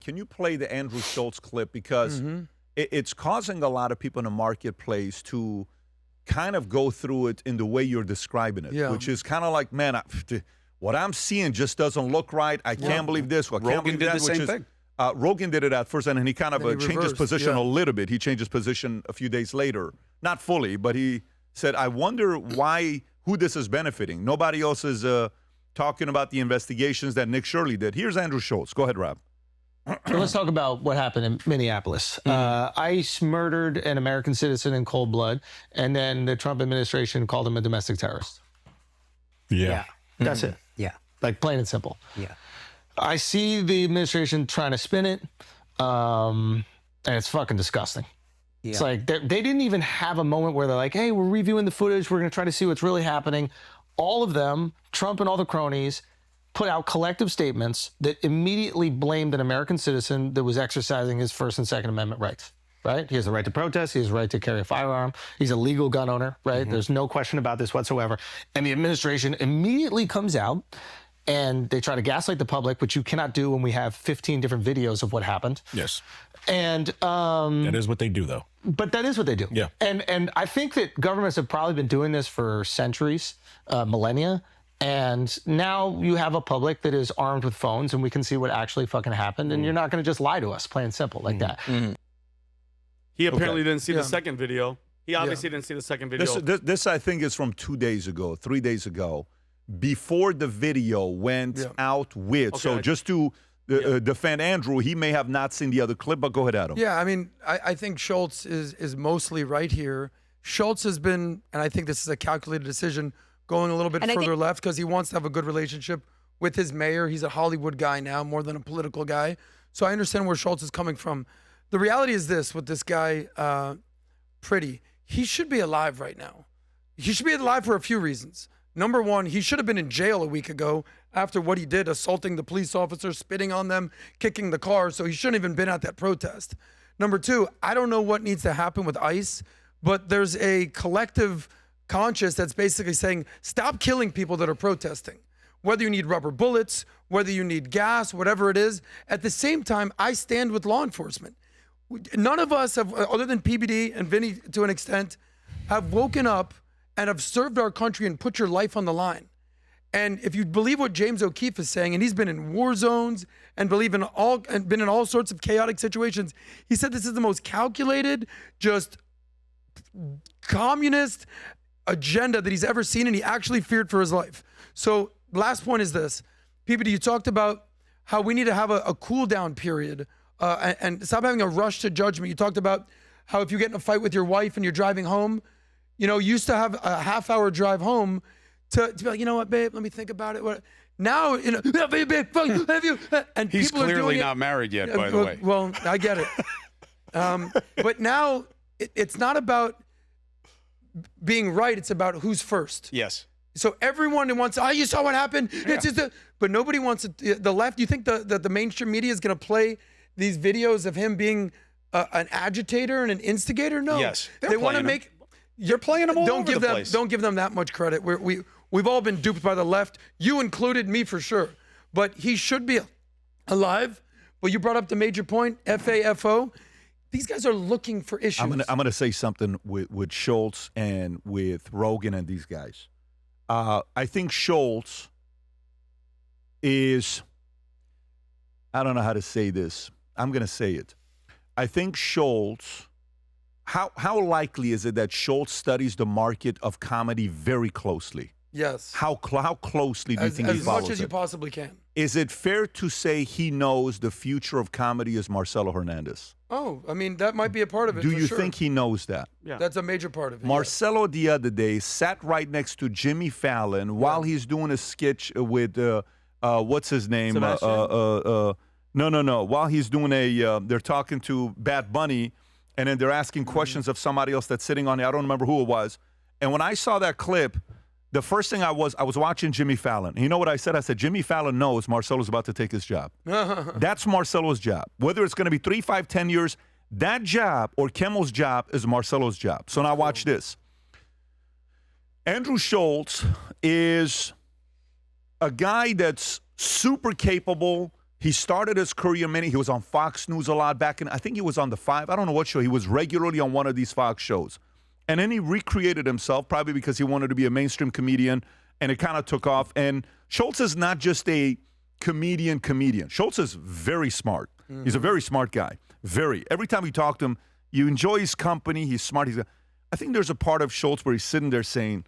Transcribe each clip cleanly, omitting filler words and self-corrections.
can you play the Andrew Schultz clip? Because it's causing a lot of people in the marketplace to kind of go through it in the way you're describing it, which is kind of like, man, what I'm seeing just doesn't look right. I can't believe this. Well, Rogan did the same thing. Rogan did it at first, and then he kind of changed his position a little bit. He changed his position a few days later. Not fully, but he said, I wonder who this is benefiting. Nobody else is talking about the investigations that Nick Shirley did. Here's Andrew Schultz. Go ahead, Rob. So let's talk about what happened in Minneapolis. ICE murdered an American citizen in cold blood, and then the Trump administration called him a domestic terrorist. Yeah. That's it. Yeah. Like plain and simple. Yeah. I see the administration trying to spin it, and it's fucking disgusting. Yeah. It's like they didn't even have a moment where they're like, hey, we're reviewing the footage. We're going to try to see what's really happening. All of them, Trump and all the cronies, put out collective statements that immediately blamed an American citizen that was exercising his First and Second Amendment rights, right? He has the right to protest. He has the right to carry a firearm. He's a legal gun owner, right? There's no question about this whatsoever. And the administration immediately comes out and they try to gaslight the public, which you cannot do when we have 15 different videos of what happened. Yes. And that is what they do, though. But that is what they do. Yeah. And I think that governments have probably been doing this for centuries, millennia. And now you have a public that is armed with phones, and we can see what actually fucking happened. And you're not going to just lie to us, plain and simple, like that. He apparently didn't see the second video. He obviously didn't see the second video. This I think, is from 2 days ago, 3 days ago, before the video went out with. Okay. So just to defend Andrew, he may have not seen the other clip, but go ahead, Adam. Yeah, I mean, I think Schultz is mostly right here. Schultz has been, and I think this is a calculated decision, going a little bit further left because he wants to have a good relationship with his mayor. He's a Hollywood guy now more than a political guy. So I understand where Schultz is coming from. The reality is this with this guy, Pretti, he should be alive right now. He should be alive for a few reasons. Number one, he should have been in jail a week ago after what he did, assaulting the police officers, spitting on them, kicking the car. So he shouldn't even been at that protest. Number two, I don't know what needs to happen with ICE, but there's a collective conscious that's basically saying, stop killing people that are protesting. Whether you need rubber bullets, whether you need gas, whatever it is. At the same time, I stand with law enforcement. None of us have, other than PBD and Vinny to an extent, have woken up and have served our country and put your life on the line. And if you believe what James O'Keefe is saying, and he's been in war zones and been in all sorts of chaotic situations, he said this is the most calculated, just communist agenda that he's ever seen, and he actually feared for his life. So last point is this. PBD, you talked about how we need to have a cool down period and stop having a rush to judgment. You talked about how if you get in a fight with your wife and you're driving home, you know, you used to have a half-hour drive home to be like, you know what, babe, let me think about it. Now, you know, have you? And he's people clearly are doing not married yet, by the way. Well, I get it. But now it's not about being right, it's about who's first. Yes. So everyone wants, you saw what happened. Yeah. It's just but nobody wants it. The left, you think the mainstream media is going to play these videos of him being an agitator and an instigator? No. Yes. They want to make. You're playing them all over the place. Don't give them that much credit. We've all been duped by the left. You included, me for sure. But he should be alive. But you brought up the major point, FAFO. These guys are looking for issues. I'm gonna say something with Schultz and with Rogan and these guys. I think Schultz is, I don't know how to say this. I'm going to say it. I think Schultz, how likely is it that Schultz studies the market of comedy very closely? Yes. How closely do you think he follows it? As much as you possibly can. Is it fair to say he knows the future of comedy is Marcelo Hernandez? Oh, I mean, that might be a part of it. Do you think he knows that? Yeah. That's a major part of it. Marcelo the other day sat right next to Jimmy Fallon while he's doing a sketch with, what's his name? No. While he's doing they're talking to Bad Bunny, and then they're asking questions of somebody else that's sitting on it. I don't remember who it was. And when I saw that clip, the first thing I was watching Jimmy Fallon. And you know what I said? I said, Jimmy Fallon knows Marcelo's about to take his job. That's Marcelo's job. Whether it's going to be 3, 5, 10 years, that job or Kimmel's job is Marcelo's job. So now watch this. Andrew Schultz is a guy that's super capable, He started his career he was on Fox News a lot back in, I think he was on the 5. I don't know what show. He was regularly on one of these Fox shows. And then he recreated himself, probably because he wanted to be a mainstream comedian, and it kind of took off. And Schultz is not just a comedian. Schultz is very smart. Mm-hmm. He's a very smart guy. Very. Every time you talk to him, you enjoy his company. He's smart. I think there's a part of Schultz where he's sitting there saying,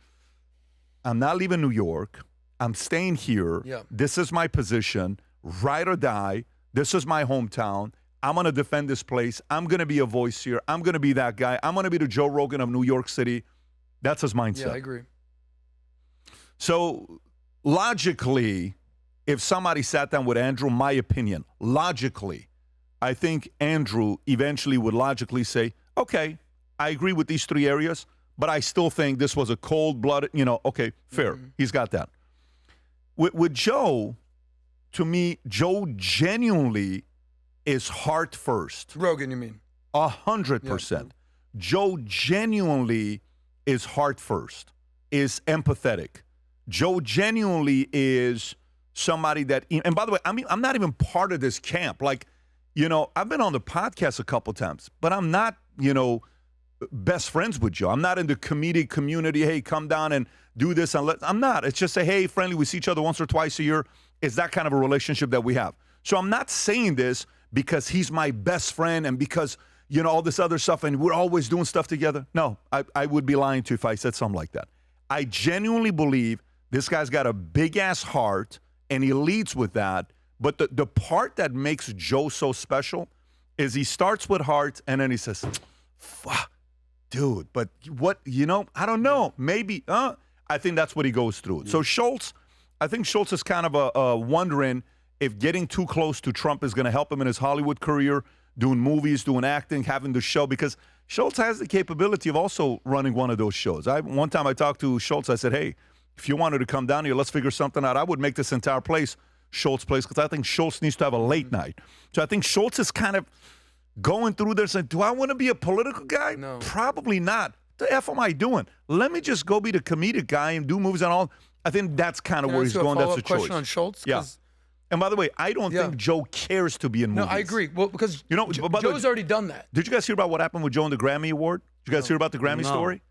I'm not leaving New York. I'm staying here. Yeah. This is my position. Ride or die. This is my hometown. I'm going to defend this place. I'm going to be a voice here. I'm going to be that guy. I'm going to be the Joe Rogan of New York City. That's his mindset. Yeah, I agree. So logically, if somebody sat down with Andrew, my opinion, logically, I think Andrew eventually would logically say, okay, I agree with these 3 areas, but I still think this was a cold-blooded, okay, fair. Mm-hmm. He's got that. With Joe, to me, Joe genuinely is heart first. Rogan, you mean? 100%. Yeah. Joe genuinely is heart first, is empathetic. Joe genuinely is somebody that, and by the way, I'm not even part of this camp. Like, I've been on the podcast a couple times, but I'm not, best friends with Joe. I'm not in the comedic community. Hey, come down and do this. I'm not. It's just hey, friendly. We see each other once or twice a year. It's that kind of a relationship that we have. So I'm not saying this because he's my best friend and because, all this other stuff and we're always doing stuff together. No, I would be lying to you if I said something like that. I genuinely believe this guy's got a big-ass heart and he leads with that. But the part that makes Joe so special is he starts with heart and then he says, fuck, dude, but what, I don't know. Maybe, I think that's what he goes through. So Schultz, I think Schultz is kind of wondering if getting too close to Trump is going to help him in his Hollywood career, doing movies, doing acting, having the show, because Schultz has the capability of also running one of those shows. One time I talked to Schultz, I said, hey, if you wanted to come down here, let's figure something out. I would make this entire place Schultz place because I think Schultz needs to have a late night. So I think Schultz is kind of going through there saying, do I want to be a political guy? No. Probably not. The F am I doing? Let me just go be the comedic guy and do movies and all. I think that's kind of where he's going. That's the choice. Question on Schultz? Yeah. And by the way, I don't think Joe cares to be in movies. No, I agree. Well, because Joe's already done that. Did you guys hear about what happened with Joe in the Grammy Award? Did you guys hear about the Grammy story?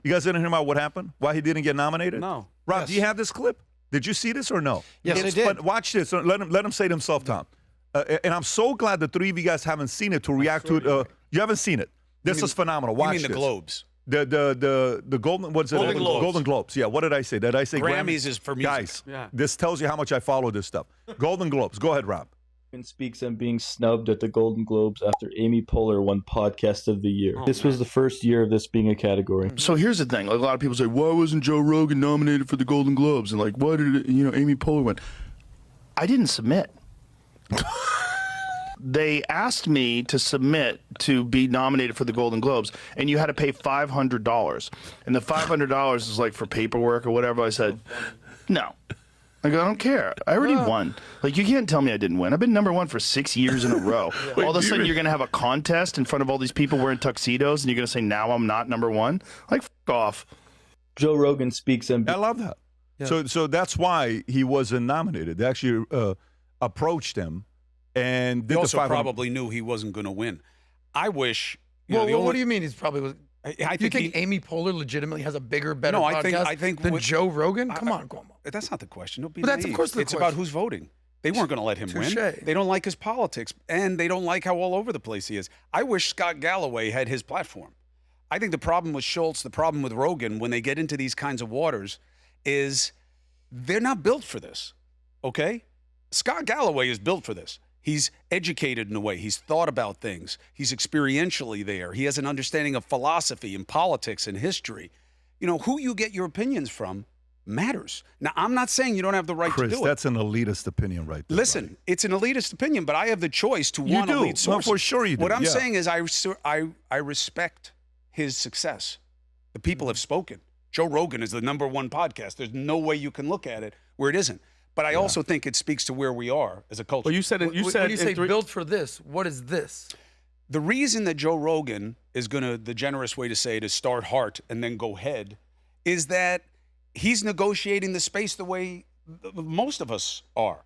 You guys didn't hear about what happened? Why he didn't get nominated? No. Rob, do you have this clip? Did you see this or no? Yes, I did. Watch this. Let him say it himself, Tom. And I'm so glad the 3 of you guys haven't seen it to react to it. You haven't seen it. This is phenomenal. Watch this. You mean the Globes? The golden, what's it? Golden Globes. Golden Globes. Yeah. What did I say? Did I say Grammys is for music. Guys, this tells you how much I follow this stuff. Golden Globes. Go ahead, Rob. Speaks on being snubbed at the Golden Globes after Amy Poehler won Podcast of the Year. This was the first year of this being a category. So here's the thing. Like, a lot of people say, why wasn't Joe Rogan nominated for the Golden Globes? And like, why did Amy Poehler win? I didn't submit. They asked me to submit to be nominated for the Golden Globes, and you had to pay $500. And the $500 is like for paperwork or whatever. I said, no. I go, I don't care. I already won. Like, you can't tell me I didn't win. I've been #1 for 6 years in a row. All of a sudden, you're going to have a contest in front of all these people wearing tuxedos, and you're going to say, now I'm not #1? Like, f*** off. Joe Rogan speaks on... I love that. Yeah. So that's why he wasn't nominated. They actually approached him and did he also the 500. probably knew he wasn't going to win. I wish... What do you mean he's probably... Do you think Amy Poehler legitimately has a bigger, better podcast I think than Joe Rogan? Come on, Cuomo. That's not the question. But that's, of course, the question. It's about who's voting. They weren't going to let him Touché. win. They don't like his politics, and they don't like how all over the place he is. I wish Scott Galloway had his platform. I think the problem with Schultz, the problem with Rogan, when they get into these kinds of waters, is they're not built for this, okay? Scott Galloway is built for this. He's educated in a way. He's thought about things. He's experientially there. He has an understanding of philosophy and politics and history. Who you get your opinions from matters. Now, I'm not saying you don't have the right Chris, to do it. That's an elitist opinion right there. Listen, buddy. It's an elitist opinion, but I have the choice to want to lead sources. Well, for sure you do. What I'm saying is I respect his success. The people have spoken. Joe Rogan is the #1 podcast. There's no way you can look at it where it isn't. But I also think it speaks to where we are as a culture. Well, you said when you say built for this, what is this? The reason that Joe Rogan is going to, the generous way to say it is start heart and then go head, is that he's negotiating the space the way most of us are.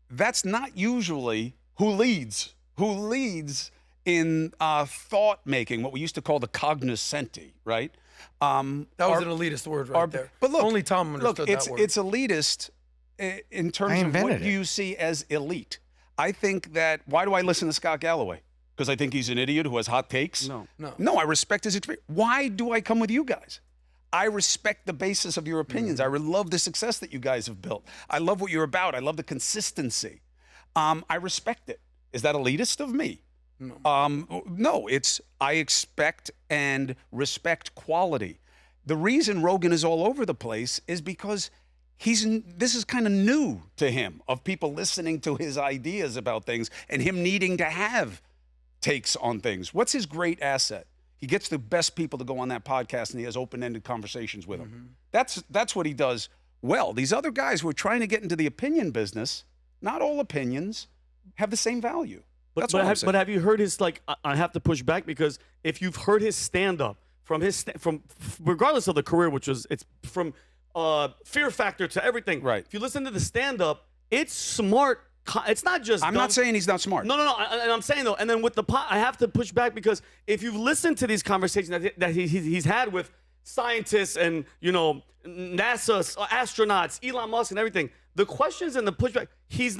that's not usually who leads. Who leads in thought making, what we used to call the cognoscenti, right? That was an elitist word right there. But look, only Tom understood that word. It's elitist in terms of what you see as elite. I think that, why do I listen to Scott Galloway? Because I think he's an idiot who has hot takes? No, I respect his experience. Why do I come with you guys? I respect the basis of your opinions. I love the success that you guys have built. I love what you're about. I love the consistency. I respect it. Is that elitist of me? No, it's I expect and respect quality. The reason Rogan is all over the place is because this is kind of new to him, of people listening to his ideas about things and him needing to have takes on things. What's his great asset? He gets the best people to go on that podcast and he has open-ended conversations with them. That's what he does well. These other guys who are trying to get into the opinion business, not all opinions have the same value. But have you heard his, like, I have to push back, because if you've heard his stand-up, from regardless of the career, it's from Fear Factor to everything. Right. If you listen to the stand-up, it's smart. It's not just I'm not saying he's not smart. No. And I'm saying, though, and then with the I have to push back, because if you've listened to these conversations that he's had with scientists and, NASA astronauts, Elon Musk and everything, the questions and the pushback,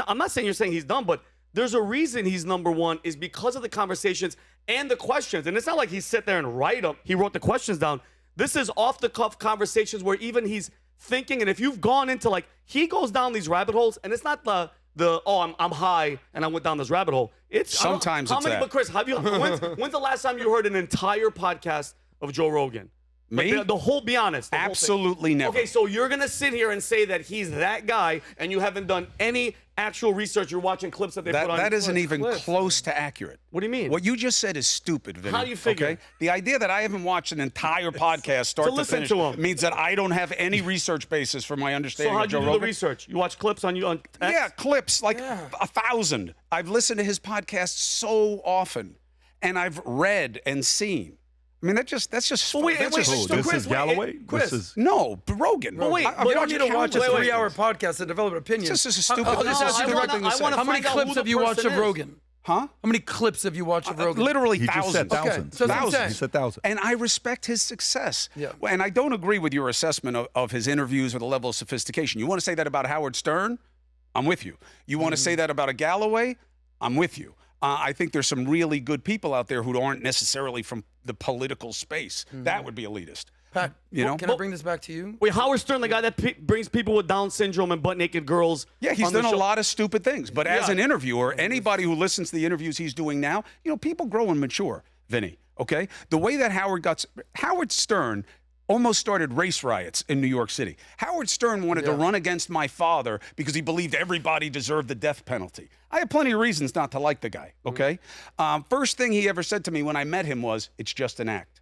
I'm not saying you're saying he's dumb, but there's a reason he's number one, is because of the conversations and the questions. And it's not like he sat there and he wrote the questions down. This is off-the-cuff conversations where even he's thinking, and if you've gone into, like, he goes down these rabbit holes, and it's not I'm high and I went down this rabbit hole. Sometimes it's that. But Chris, when's the last time you heard an entire podcast of Joe Rogan? Me? Like the whole, be honest. Absolutely never. Okay, so you're going to sit here and say that he's that guy, and you haven't done any actual research. You're watching clips that they put on. That isn't even close to accurate. What do you mean? What you just said is stupid, Vinny. How do you figure? Okay? The idea that I haven't watched an entire podcast start to finish means that I don't have any research basis for my understanding of Joe Rogan. So how do you do the research? You watch clips on X? Yeah, clips, like 1,000. I've listened to his podcast so often, and I've read and seen. I mean, that's just. This is Galloway? Chris. No, Rogan. But wait, you don't need to watch a 3-hour podcast to develop an opinion. This is a stupid. I'll just ask you the right thing to say. How many clips have you watched of Rogan? Huh? How many clips have you watched of Rogan? Literally He just said thousands. thousands. Okay, so Thousands. He said thousands. And I respect his success. Yeah. And I don't agree with your assessment of his interviews or the level of sophistication. You want to say that about Howard Stern? I'm with you. You want to say that about a Galloway? I'm with you. I think there's some really good people out there who aren't necessarily from the political space. That would be elitist. Pat, can I bring this back to you? Wait, Howard Stern, the guy that brings people with Down syndrome and butt-naked girls. Yeah, he's done a lot of stupid things. But as an interviewer, anybody who listens to the interviews he's doing now, people grow and mature, Vinny, okay? The way that Howard Stern almost started race riots in New York City. Howard Stern wanted to run against my father because he believed everybody deserved the death penalty. I have plenty of reasons not to like the guy, okay? First thing he ever said to me when I met him was, it's just an act.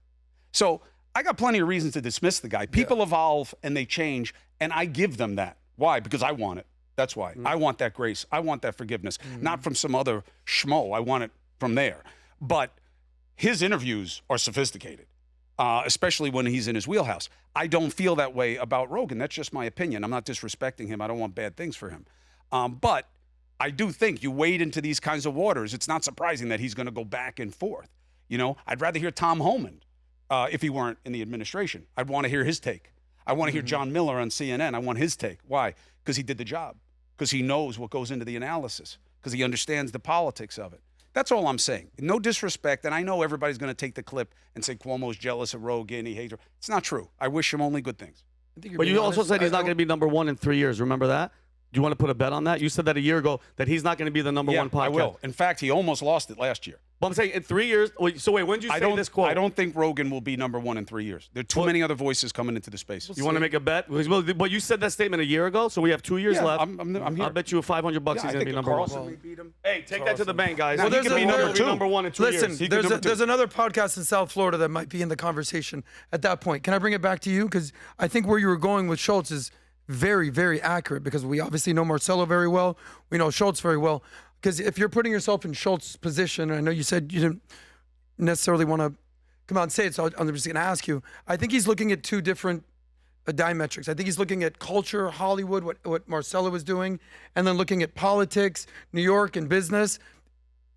So I got plenty of reasons to dismiss the guy. People evolve and they change, and I give them that. Why? Because I want it. That's why. I want that grace. I want that forgiveness. Not from some other schmo. I want it from there. But his interviews are sophisticated. Especially when he's in his wheelhouse. I don't feel that way about Rogan. That's just my opinion. I'm not disrespecting him. I don't want bad things for him. But I do think you wade into these kinds of waters, it's not surprising that he's going to go back and forth. I'd rather hear Tom Homan if he weren't in the administration. I'd want to hear his take. I want to hear John Miller on CNN. I want his take. Why? Because he did the job. Because he knows what goes into the analysis. Because he understands the politics of it. That's all I'm saying. No disrespect, and I know everybody's going to take the clip and say Cuomo's jealous of Rogan, he hates her. It's not true. I wish him only good things. But you also said he's not going to be number one in 3 years. Remember that? Do you want to put a bet on that? You said that a year ago, that he's not going to be the number one podcast. I will. In fact, he almost lost it last year. But I'm saying in 3 years. So wait, when did you say this quote? I don't think Rogan will be number one in 3 years. There are too many other voices coming into the space. You want to make a bet? But you said that statement a year ago, so we have 2 years left. I'm here. I'll bet you $500 he's going to be number one. Hey, take that to the bank, guys. Well, He could be number one in 2 years. Listen, there's another podcast in South Florida that might be in the conversation at that point. Can I bring it back to you? Because I think where you were going with Schultz is very, very accurate, because we obviously know Marcelo very well. We know Schultz very well. Because if you're putting yourself in Schultz's position, I know you said you didn't necessarily want to come out and say it, so I'm just going to ask you. I think he's looking at two different diametrics. I think he's looking at culture, Hollywood, what Marcelo was doing, and then looking at politics, New York, and business.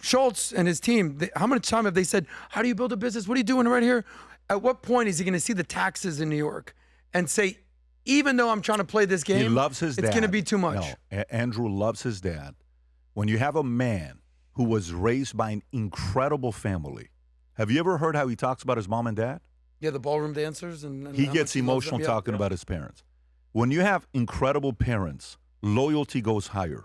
Schultz and his team, how much time have they said, how do you build a business? What are you doing right here? At what point is he going to see the taxes in New York and say, even though I'm trying to play this game, he loves his dad. It's going to be too much. No, Andrew loves his dad. When you have a man who was raised by an incredible family, have you ever heard how he talks about his mom and dad? Yeah, the ballroom dancers. And he gets emotional talking about his parents. When you have incredible parents, loyalty goes higher.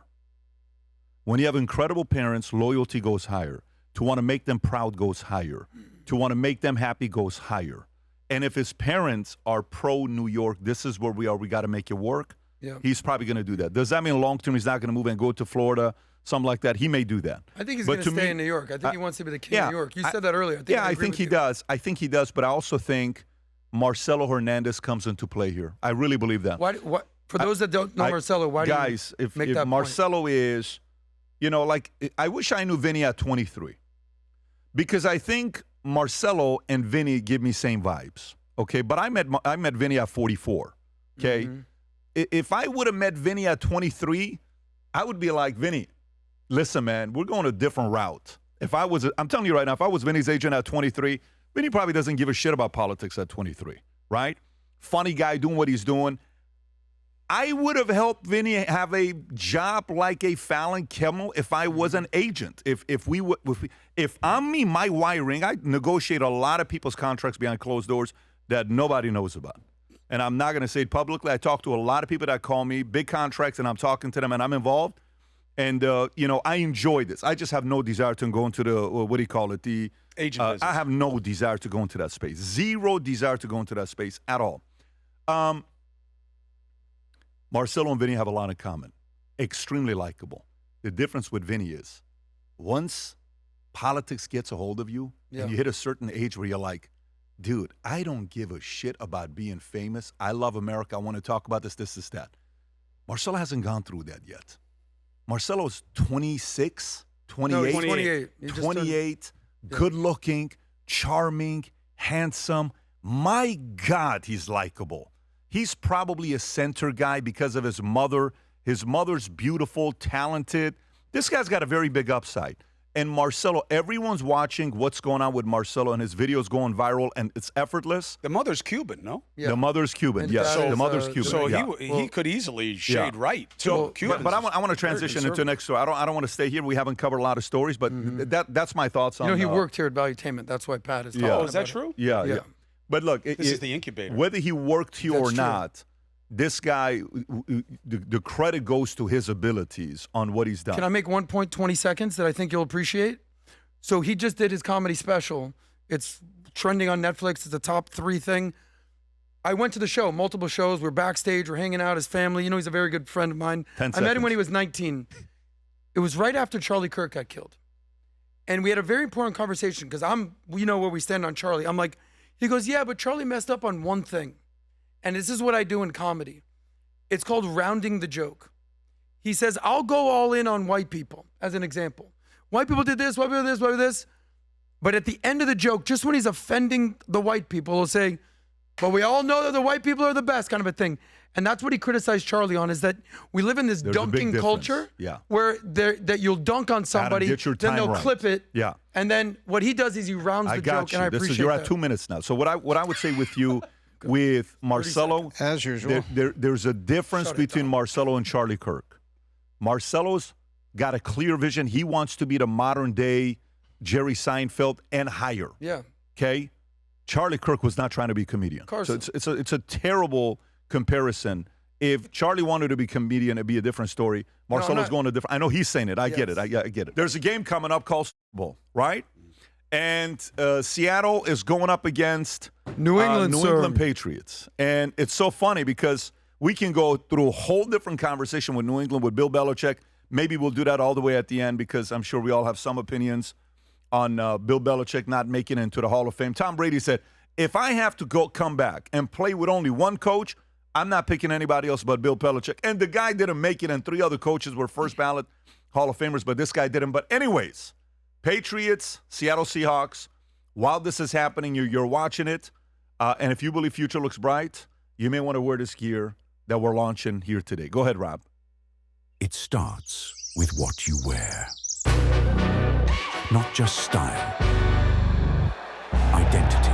When you have incredible parents, loyalty goes higher. To want to make them proud goes higher. To want to make them happy goes higher. And if his parents are pro-New York, this is where we are, we got to make it work, he's probably going to do that. Does that mean long-term he's not going to move and go to Florida, something like that? He may do that. I think he's going to stay in New York. I think he wants to be the king of New York. You said that earlier. I think he does. I think he does, but I also think Marcelo Hernandez comes into play here. I really believe that. What? For those that don't know Marcelo, why do you make that if Marcelo point? is, like, I wish I knew Vinny at 23. Because I think Marcelo and Vinny give me same vibes. Okay, but I met Vinny at 44. Okay, if I would have met Vinny at 23, I would be like, Vinny, listen, man, we're going a different route. I'm telling you right now, if I was Vinny's agent at 23, Vinny probably doesn't give a shit about politics at 23, right? Funny guy doing what he's doing. I would have helped Vinny have a job like a Fallon Kimmel if I was an agent. If I'm me, my wiring, I negotiate a lot of people's contracts behind closed doors that nobody knows about. And I'm not going to say it publicly. I talk to a lot of people that call me, big contracts, and I'm talking to them, and I'm involved. And, I enjoy this. I just have no desire to go into the, what do you call it? The agent business. I have no desire to go into that space. Zero desire to go into that space at all. Marcelo and Vinny have a lot in common. Extremely likable. The difference with Vinny is once politics gets a hold of you and you hit a certain age where you're like, dude, I don't give a shit about being famous. I love America. I want to talk about this, that. Marcelo hasn't gone through that yet. Marcelo's 26, 28. No, he's 28. 28, good-looking, charming, handsome. My God, he's likable. He's probably a center guy because of his mother. His mother's beautiful, talented. This guy's got a very big upside. And Marcelo, everyone's watching what's going on with Marcelo, and his video's going viral, and it's effortless. The mother's Cuban, no? Yeah. The mother's Cuban, yes. So, the mother's Cuban. So he could easily shade right to Cuban. But I want to transition into the next story. I don't want to stay here. We haven't covered a lot of stories, but that's my thoughts on. He worked here at Valuetainment. That's why Pat is talking about is that true? Yeah. But look, this is the incubator. Whether he worked here or not, this guy, the credit goes to his abilities on what he's done. Can I make 1 point 20 seconds that I think you'll appreciate? So he just did his comedy special. It's trending on Netflix. It's a top 3 thing. I went to the show, multiple shows. We're backstage. We're hanging out. His family. He's a very good friend of mine. I met him when he was 19. It was right after Charlie Kirk got killed. And we had a very important conversation because we know where we stand on Charlie. I'm like, he goes, yeah, but Charlie messed up on one thing. And this is what I do in comedy. It's called rounding the joke. He says, I'll go all in on white people, as an example. White people did this, white people did this, white people did this. But at the end of the joke, just when he's offending the white people, he'll say, but we all know that the white people are the best, kind of a thing. And that's what he criticized Charlie on, is that we live in this dunking culture where that you'll dunk on somebody, then they'll clip it. Yeah. And then what he does is he rounds the joke, and I appreciate You're that. at 2 minutes now. So what I would say with you, with Marcelo, as usual, there's a difference between Marcelo and Charlie Kirk. Marcelo's got a clear vision. He wants to be the modern day Jerry Seinfeld and higher. Yeah. Okay. Charlie Kirk was not trying to be a comedian. Carson. So it's a terrible comparison. If Charlie wanted to be a comedian, it'd be a different story. Marcelo's going to different. I know he's saying it. I get it. I get it. There's a game coming up called Super Bowl, right? And Seattle is going up against New England Patriots. And it's so funny because we can go through a whole different conversation with New England, with Bill Belichick. Maybe we'll do that all the way at the end because I'm sure we all have some opinions on Bill Belichick not making it into the Hall of Fame. Tom Brady said, if I have to come back and play with only one coach, I'm not picking anybody else but Bill Belichick. And the guy didn't make it, and 3 other coaches were first ballot Hall of Famers, but this guy didn't. But anyways, Patriots, Seattle Seahawks, while this is happening, you're watching it. And if you believe future looks bright, you may want to wear this gear that we're launching here today. Go ahead, Rob. It starts with what you wear. Not just style, identity.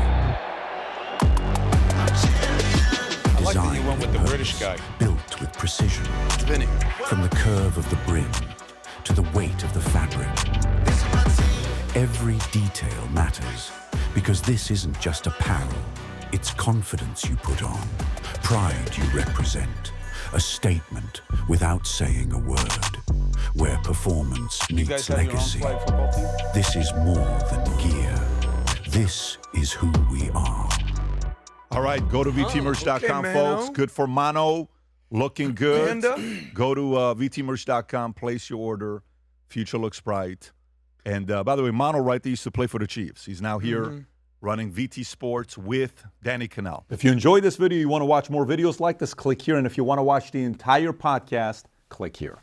I like that you went with the British guy. Built with precision. Vinny. From the curve of the brim to the weight of the fabric. Every detail matters because this isn't just apparel. It's confidence you put on, pride you represent, a statement without saying a word, where performance You guys meets have your own legacy. flag football team? This is more than gear. This is who we are. All right, go to VTmerch.com, okay, folks. Mano. Good for Mano. Looking good. Panda. Go to VTmerch.com, place your order. Future looks bright. And by the way, Mano, right there, used to play for the Chiefs. He's now here running VT Sports with Danny Canal. If you enjoyed this video, you want to watch more videos like this, click here. And if you want to watch the entire podcast, click here.